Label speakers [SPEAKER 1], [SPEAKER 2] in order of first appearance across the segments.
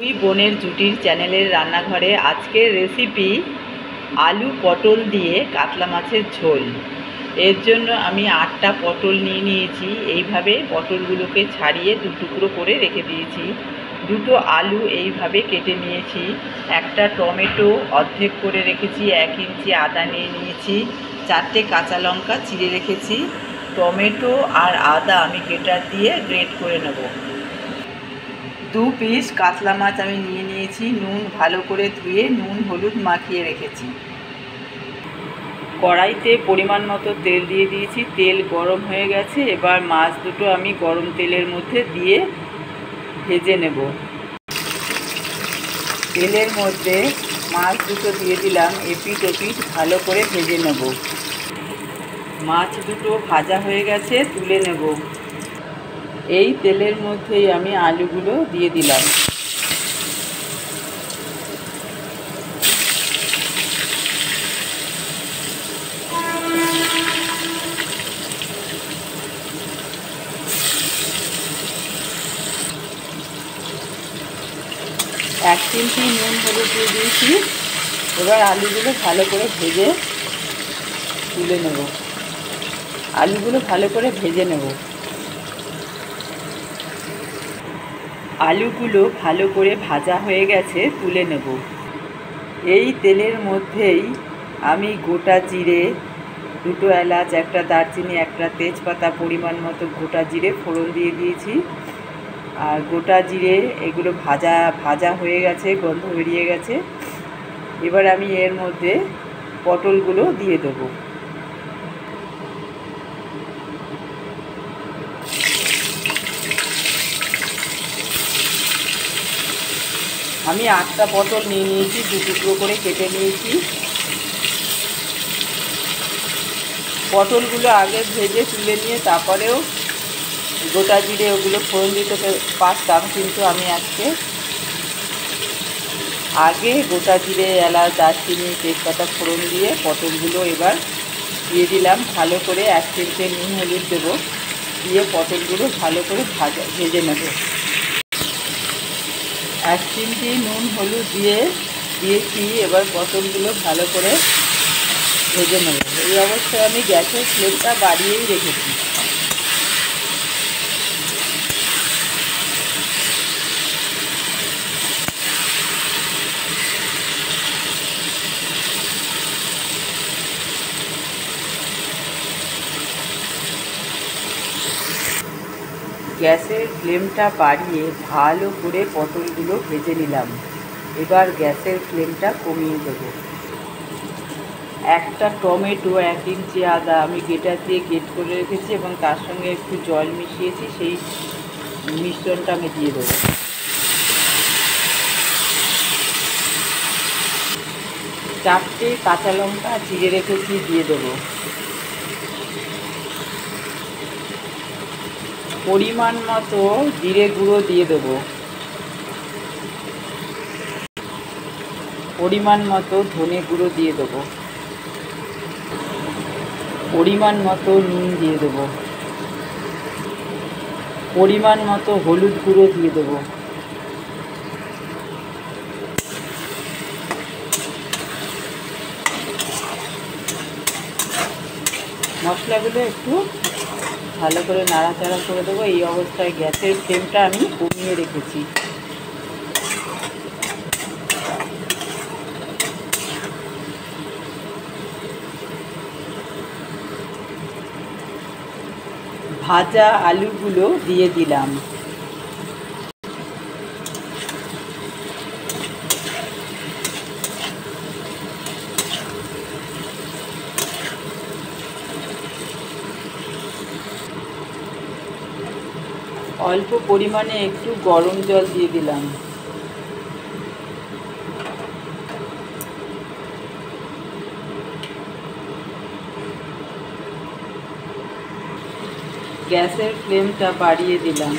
[SPEAKER 1] দুই বোনের জুটির চ্যানেলের রান্নাঘরে আজকের রেসিপি আলু পটল দিয়ে কাতলা মাছের ঝোল। এর জন্য আমি 8টা পটল নিয়েছি। এইভাবে পটলগুলোকে ছাড়িয়ে দু টুকরো করে রেখে দিয়েছি। দুটো আলু এইভাবে কেটে নিয়েছি। একটা টমেটো অর্ধেক করে রেখেছি। 1 ইঞ্চি আদা নিয়েছি। 4টে কাঁচা লঙ্কা চিড়ে রেখেছি। টমেটো আর আদা আমি গ্রেটার দিয়ে গ্রেট করে নেব। 2 পিস কাতলা মাছ আমি নিয়েছি। নুন ভালো করে ধুয়ে নুন হলুদ মাখিয়ে রেখেছি। কড়াইতে পরিমাণ মতো তেল দিয়ে দিয়েছি। তেল গরম হয়ে গেছে। এবার মাছ দুটো আমি গরম তেলের মধ্যে দিয়ে ভেজে নেব। তেলের মধ্যে মাছ দুটো দিয়ে দিলাম। এপিঠ ওপিঠ ভালো করে ভেজে নেব। মাছ দুটো ভাজা হয়ে গেছে, তুলে নেব। এই তেলের মধ্যেই আমি আলুগুলো দিয়ে দিলাম। এক চিমটি নুন হলুদ দিয়ে দিয়েছি। এবার আলুগুলো ভালো করে ভেজে তুলে নেব। আলুগুলো ভালো করে ভেজে নেব। আলুগুলো ভালো করে ভাজা হয়ে গেছে, তুলে নেব। এই তেলের মধ্যেই আমি গোটা জিরে, 2টো এলাচ, 1টা দারচিনি, 1টা তেজপাতা, পরিমাণ মতো গোটা জিরে ফোড়ন দিয়ে দিয়েছি। আর গোটা জিরে এগুলো ভাজা হয়ে গেছে, গন্ধ বেরিয়ে গেছে। এবার আমি এর মধ্যে পটলগুলো দিয়ে দেবো। আমি 8টা পটল নিয়েছি, 2 টুকরো করে কেটে নিয়েছি। পটলগুলো আগে ভেজে তুলে নিয়ে তারপরেও গোটা জিরে ওগুলো ফোড়ন দিতে পারতাম, কিন্তু আমি আজকে আগে গোটা জিরে, এলাচ, দারচিনি, তেজপাতা ফোড়ন দিয়ে পটলগুলো এবার দিয়ে দিলাম। ভালো করে 1 চিমটে নুন হলুদ দেবো, দিয়ে পটলগুলো ভালো করে ভেজে নেব। 1 চিমটি নুন হলুদ দিয়েছি। এবার পটলগুলো ভালো করে ভেজে নেব। এই অবস্থায় আমি গ্যাসের ফ্লেমটা বাড়িয়েই রেখেছি। গ্যাসের ফ্লেমটা বাড়িয়ে ভালো করে পটলগুলো ভেজে নিলাম। এবার গ্যাসের ফ্লেমটা কমিয়ে দেবো। একটা টমেটো, 1 ইঞ্চি আদা আমি গ্রেটার দিয়ে গ্রেট করে রেখেছি এবং তার সঙ্গে একটু জল মিশিয়েছি। সেই মিশ্রণটা আমি দিয়ে দেবো। 4টে কাঁচা লঙ্কা চিড়ে রেখেছি, দিয়ে দেবো। পরিমাণ মতো জিরে গুঁড়ো দিয়ে দেবো। পরিমাণ মতো ধনে গুঁড়ো দিয়ে দেবো। পরিমাণ মতো নুন দিয়ে দেবো। পরিমাণ মতো হলুদ গুঁড়ো দিয়ে দেবো। মশলাগুলো একটু ভালো করে নাড়াচাড়া করে দেবো। এই অবস্থায় গ্যাসের ফ্লেমটা আমি কমিয়ে রেখেছি। ভাজা আলুগুলো দিয়ে দিলাম। অল্প পরিমাণে একটু গরম জল দিয়ে দিলাম। গ্যাসের ফ্লেমটা বাড়িয়ে দিলাম।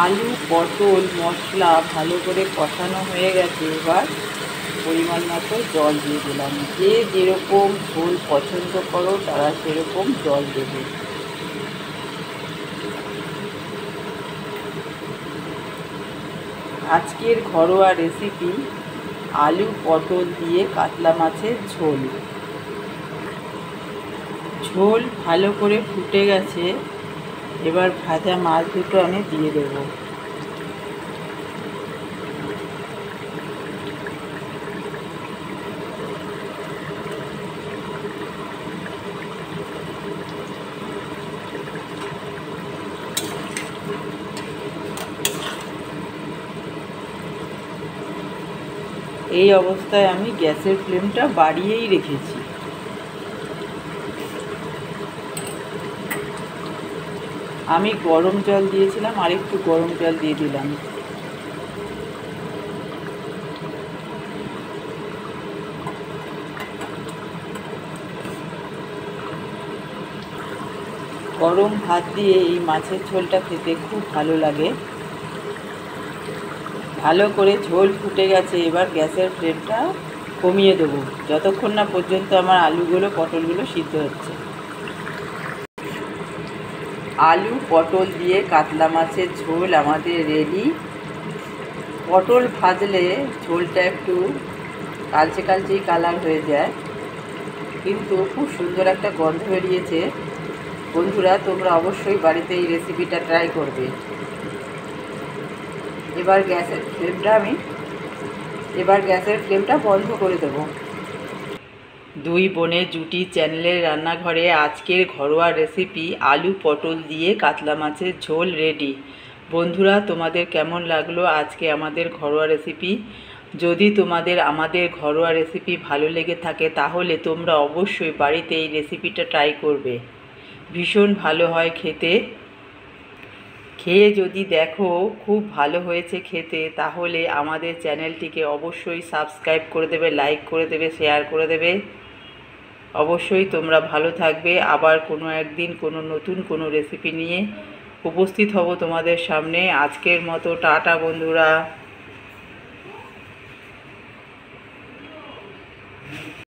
[SPEAKER 1] আলু পটল মশলা ভালো করে কষানো হয়ে গেছে। এবার পরিমাণ মতো জল দিয়ে দিলাম। যে যেরকম ঝোল পছন্দ করো তারা সেরকম জল দেবে। আজকের ঘরোয়া রেসিপি আলু পটল দিয়ে কাতলা মাছের ঝোল। ঝোল ভালো করে ফুটে গেছে, এবার ভাজা মাছ দুটো আমি দিয়ে দেবো। এই অবস্থায় আমি গ্যাসের ফ্লেমটা বাড়িয়েই রেখেছি। আমি গরম জল দিয়েছিলাম, আর একটু গরম জল দিয়ে দিলাম। গরম ভাত দিয়ে এই মাছের ঝোলটা খেতে খুব ভালো লাগে। ভালো করে ঝোল ফুটে গেছে, এবার গ্যাসের ফ্লেমটা কমিয়ে দেবো যতক্ষণ না পর্যন্ত আমার আলুগুলো পটলগুলো সিদ্ধ হচ্ছে। আলু পটল দিয়ে কাতলা মাছের ঝোল আমাদের রেডি। পটল ভাজলে ঝোলটা একটু কালচে কালচেই কালার হয়ে যায়, কিন্তু খুব সুন্দর একটা গন্ধ বেরিয়েছে। বন্ধুরা, তোমরা অবশ্যই বাড়িতে এই রেসিপিটা ট্রাই করবে। এবার গ্যাসের ফ্লেমটা বন্ধ করে দেবো। দুই বোনের জুটি চ্যানেলের রান্নাঘরে আজকের ঘরোয়া রেসিপি আলু পটল দিয়ে কাতলা মাছের ঝোল রেডি। বন্ধুরা, তোমাদের কেমন লাগলো আজকে আমাদের ঘরোয়া রেসিপি? যদি তোমাদের আমাদের ঘরোয়া রেসিপি ভালো লেগে থাকে তাহলে তোমরা অবশ্যই বাড়িতে এই রেসিপিটা ট্রাই করবে। ভীষণ ভালো হয় খেতে। খেয়ে যদি দেখো খুব ভালো হয়েছে খেতে, তাহলে আমাদের চ্যানেলটিকে অবশ্যই সাবস্ক্রাইব করে দেবে, লাইক করে দেবে, শেয়ার করে দেবে। অবশ্যই তোমরা ভালো থাকবে। আবার কোনো একদিন কোনো নতুন কোনো রেসিপি নিয়ে উপস্থিত হব তোমাদের সামনে। আজকের মতো টাটা বন্ধুরা।